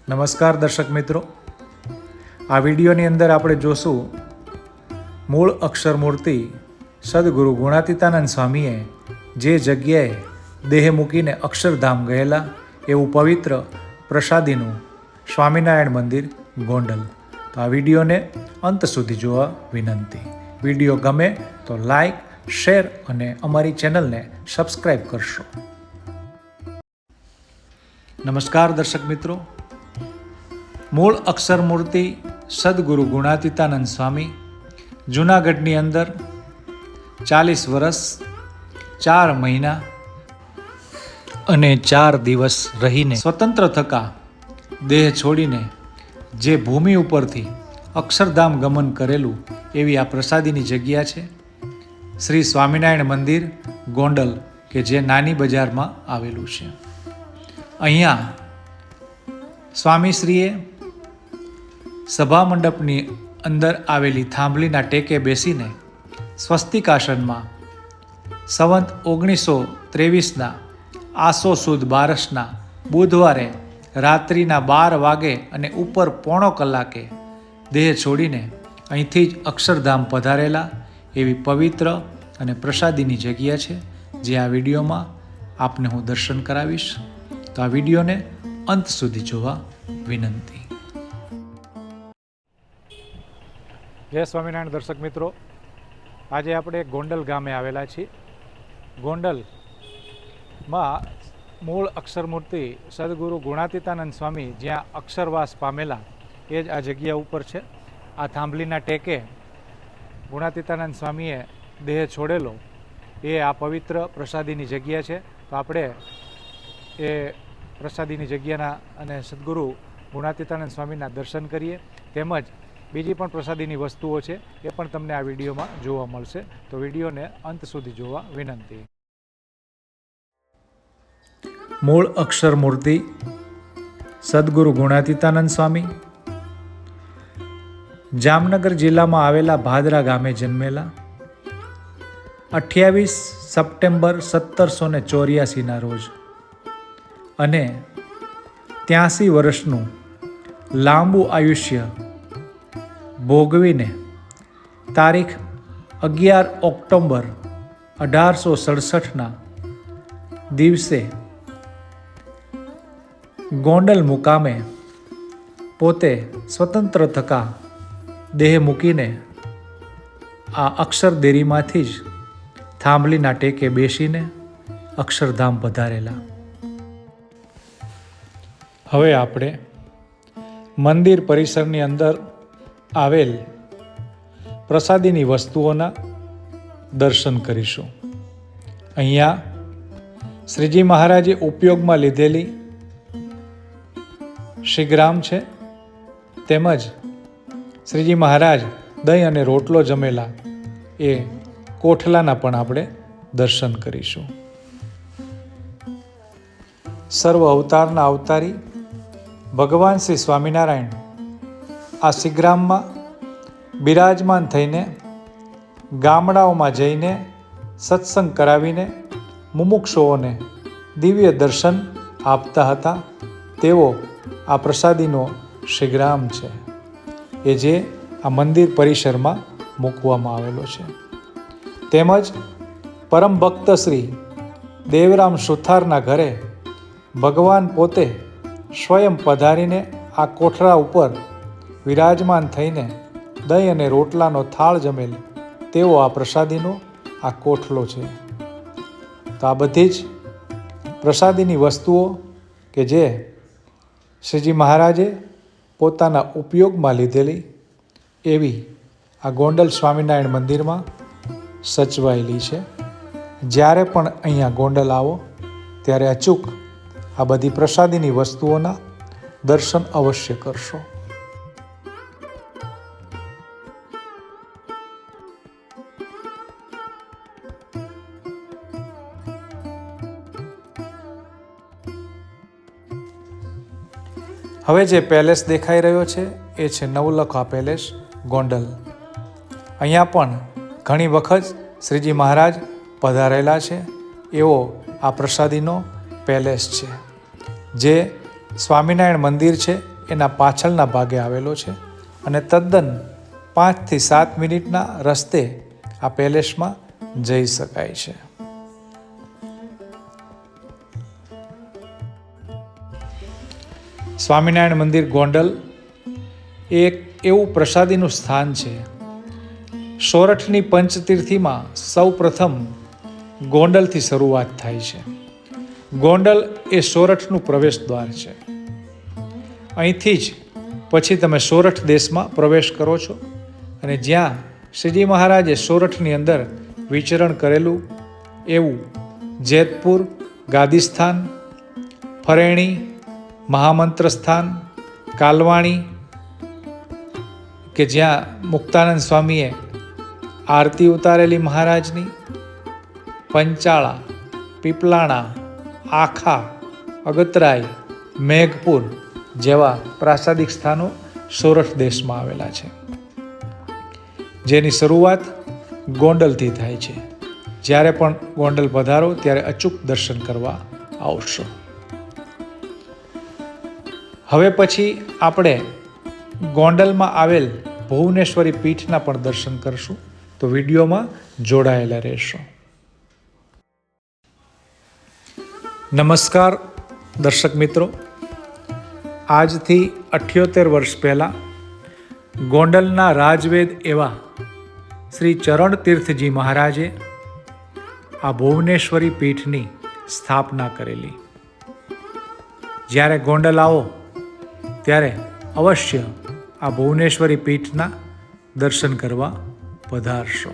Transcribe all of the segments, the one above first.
નમસ્કાર દર્શક મિત્રો, આ વિડીયોની અંદર આપણે જોશું મૂળ અક્ષર મૂર્તિ સદગુરુ ગુણાતીતાનંદ સ્વામીએ જે જગ્યાએ દેહ મૂકીને અક્ષરધામ ગયેલા એવું પવિત્ર પ્રસાદીનું સ્વામિનારાયણ મંદિર ગોંડલ. તો આ વિડીયોને અંત સુધી જોવા વિનંતી. વિડીયો ગમે તો લાઈક, શેર અને અમારી ચેનલને સબસ્ક્રાઈબ કરશો. નમસ્કાર દર્શક મિત્રો, મૂળ અક્ષર મૂર્તિ સદગુરુ ગુણાતીતાનંદ સ્વામી જૂનાગઢની અંદર 40 વર્ષ 4 મહિના અને 4 દિવસ રહીને સ્વતંત્ર થકા દેહ છોડીને જે ભૂમિ ઉપરથી અક્ષરધામ ગમન કરેલું એવી આ પ્રસાદીની જગ્યા છે શ્રી સ્વામિનારાયણ મંદિર ગોંડલ, કે જે નાની બજારમાં આવેલું છે. અહીંયા સ્વામીશ્રીએ સભા મંડપની અંદર આવેલી થાંભલીના ટેકે બેસીને સ્વસ્તિક આસનમાં સંવત 1923ના આસો સુદ બારસના બુધવારે રાત્રિના 12 વાગે અને ઉપર પોણો કલાકે દેહ છોડીને અહીંથી જ અક્ષરધામ પધારેલા એવી પવિત્ર અને પ્રસાદીની જગ્યા છે, જે આ વિડીયોમાં આપને હું દર્શન કરાવીશ. તો આ વિડીયોને અંત સુધી જોવા વિનંતી. જય સ્વામિનારાયણ દર્શક મિત્રો, આજે આપણે ગોંડલ ગામે આવેલા છીએ. ગોંડલમાં મૂળ અક્ષરમૂર્તિ સદગુરુ ગુણાતીતાનંદ સ્વામી જ્યાં અક્ષરવાસ પામેલા એ જ આ જગ્યા ઉપર છે. આ થાંભલીના ટેકે ગુણાતીતાનંદ સ્વામીએ દેહ છોડેલો એ આ પવિત્ર પ્રસાદીની જગ્યા છે. તો આપણે એ પ્રસાદીની જગ્યાના અને સદગુરુ ગુણાતીતાનંદ સ્વામીના દર્શન કરીએ. તેમજ બીજી પણ પ્રસાદીની વસ્તુઓ છે એ પણ તમને આ વિડીયોમાં જોવા મળશે. તો વિડીયોને અંત સુધી જોવા વિનંતી. મૂળ અક્ષર મૂર્તિ સદગુરુ ગુણાતીતાનંદ સ્વામી જામનગર જિલ્લામાં આવેલા ભાદરા ગામે જન્મેલા. 28 સપ્ટેમ્બર 1784ના રોજ અને 83 વર્ષનું લાંબુ આયુષ્ય ભોગવીને તારીખ 11 ઓક્ટોબર 1867ના દિવસે ગોંડલ મુકામે પોતે સ્વતંત્ર થકા દેહ મૂકીને આ અક્ષરદેરીમાંથી જ થાંભલીના ટેકે બેસીને અક્ષરધામ પધારેલા. હવે આપણે મંદિર પરિસરની અંદર આવેલ પ્રસાદીની વસ્તુઓના દર્શન કરીશું. અહીંયા શ્રીજી મહારાજે ઉપયોગમાં લીધેલી શિગ્રામ છે, તેમજ શ્રીજી મહારાજ દહીં અને રોટલો જમેલા એ કોઠલાના પણ આપણે દર્શન કરીશું. સર્વ અવતારના અવતારી ભગવાન શ્રી સ્વામિનારાયણ આ શિગ્રામમાં બિરાજમાન થઈને ગામડાઓમાં જઈને સત્સંગ કરાવીને મુમુક્ષુઓને દિવ્ય દર્શન આપતા હતા. તેવો આ પ્રસાદીનો શિગ્રામ છે એ જે આ મંદિર પરિસરમાં મૂકવામાં આવેલો છે. તેમજ પરમ ભક્ત શ્રી દેવરામ સુથારના ઘરે ભગવાન પોતે સ્વયં પધારીને આ કોઠરા ઉપર વિરાજમાન થઈને દહીં અને રોટલાનો થાળ જમેલ તેવો આ પ્રસાદીનો આ કોઠલો છે. તો આ બધી જ પ્રસાદીની વસ્તુઓ કે જે શ્રીજી મહારાજે પોતાના ઉપયોગમાં લીધેલી એવી આ ગોંડલ સ્વામિનારાયણ મંદિરમાં સચવાયેલી છે. જ્યારે પણ અહીંયા ગોંડલ આવો ત્યારે અચૂક આ બધી પ્રસાદીની વસ્તુઓના દર્શન અવશ્ય કરશો. હવે જે પેલેસ દેખાઈ રહ્યો છે એ છે નવલખા પેલેસ ગોંડલ. અહીંયા પણ ઘણી વખત શ્રીજી મહારાજ પધારેલા છે એવો આ પ્રસાદીનો પેલેસ છે. જે સ્વામિનારાયણ મંદિર છે એના પાછળના ભાગે આવેલો છે અને તદ્દન 5 થી 7 મિનિટના રસ્તે આ પેલેસમાં જઈ શકાય છે. સ્વામિનારાયણ મંદિર ગોંડલ એક એવું પ્રસાદીનું સ્થાન છે. સોરઠની પંચતીર્થીમાં સૌ પ્રથમ ગોંડલથી શરૂઆત થાય છે. ગોંડલ એ સોરઠનું પ્રવેશ દ્વાર છે. અહીંથી જ પછી તમે સોરઠ દેશમાં પ્રવેશ કરો છો અને જ્યાં શ્રીજી મહારાજે સોરઠની અંદર વિચરણ કરેલું એવું જેતપુર, ગાદીસ્થાન, ફરેણી, મહામંત્ર સ્થાન, કાલવાણી કે જ્યાં મુક્તાનંદ સ્વામીએ આરતી ઉતારેલી મહારાજની, પંચાળા, પીપલાણા, આખા, અગતરાય, મેઘપુર જેવા પ્રાસાદિક સ્થાનો સોરઠ દેશમાં આવેલા છે, જેની શરૂઆત ગોંડલથી થાય છે. જ્યારે પણ ગોંડલ પધારો ત્યારે અચૂક દર્શન કરવા આવશો. હવે પછી આપણે ગોંડલમાં આવેલ ભુવનેશ્વરી પીઠના પણ દર્શન કરશું, તો વિડીયોમાં જોડાયેલા રહેશો. નમસ્કાર દર્શક મિત્રો, આજથી 78 વર્ષ પહેલાં ગોંડલના રાજવેદ એવા શ્રી ચરણ તીર્થજી મહારાજે આ ભુવનેશ્વરી પીઠની સ્થાપના કરેલી. જ્યારે ગોંડલ આવો ત્યારે અવશ્ય આ ભુવનેશ્વરી પીઠના દર્શન કરવા પધારશો.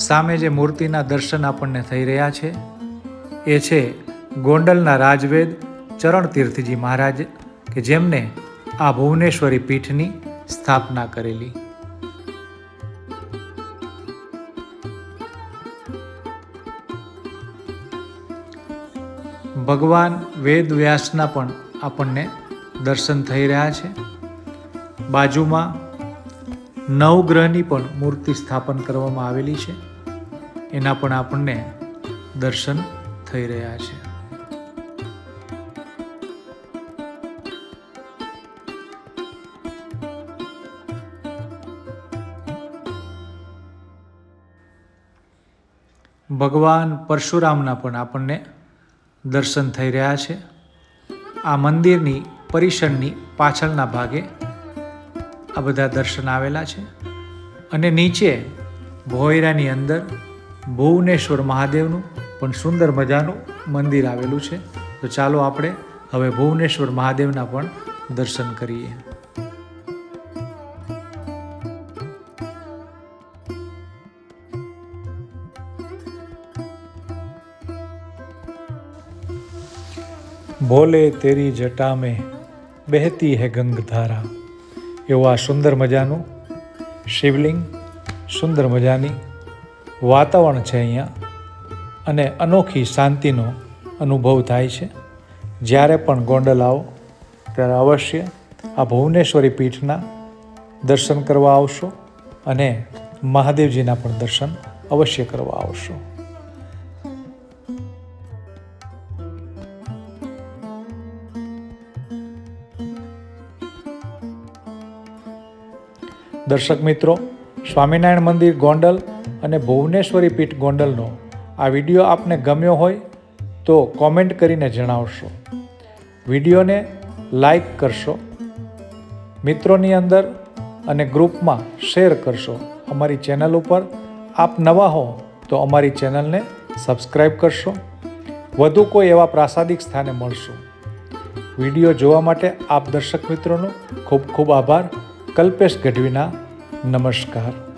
સામે જે મૂર્તિના દર્શન આપણને થઈ રહ્યા છે એ છે ગોંડલના રાજવેદ ચરણ તીર્થજી મહારાજ કે જેમને આ ભુવનેશ્વરી પીઠની સ્થાપના કરેલી. ભગવાન વેદ વ્યાસના પણ આપણને દર્શન થઈ રહ્યા છે. બાજુમાં નવગ્રહની પણ મૂર્તિ સ્થાપન કરવામાં આવેલી છે, એના પણ આપણને દર્શન થઈ રહ્યા છે. ભગવાન પરશુરામના પણ આપણને દર્શન થઈ રહ્યા છે. આ મંદિરની પરિસરની પાછળના ભાગે આ બધા દર્શન આવેલા છે અને નીચે ભોયરાની અંદર ભુવનેશ્વર મહાદેવનું પણ સુંદર મજાનું મંદિર આવેલું છે. તો ચાલો આપણે હવે ભુવનેશ્વર મહાદેવના પણ દર્શન કરીએ. ભોલે તેરી જટા મેં બહેતી હૈ ગંગધારા, એવું આ સુંદર મજાનું શિવલિંગ, સુંદર મજાની વાતાવરણ છે અહીંયા અને અનોખી શાંતિનો અનુભવ થાય છે. જ્યારે પણ ગોંડલ આવો ત્યારે અવશ્ય આ ભુવનેશ્વરી પીઠના દર્શન કરવા આવશો અને મહાદેવજીના પણ દર્શન અવશ્ય કરવા આવશો. દર્શક મિત્રો, સ્વામિનારાયણ મંદિર ગોંડલ અને ભુવનેશ્વરી પીઠ ગોંડલનો આ વિડીયો આપને ગમ્યો હોય તો કોમેન્ટ કરીને જણાવશો. વિડીયોને લાઈક કરશો, મિત્રોની અંદર અને ગ્રુપમાં શેર કરશો. અમારી ચેનલ ઉપર આપ નવા હો તો અમારી ચેનલને સબસ્ક્રાઈબ કરશો. વધુ કોઈ એવા પ્રાસાદિક સ્થાને મળશું. વિડીયો જોવા માટે આપ દર્શક મિત્રોનો ખૂબ ખૂબ આભાર. કલ્પેશ ગઢવીના નમસ્કાર.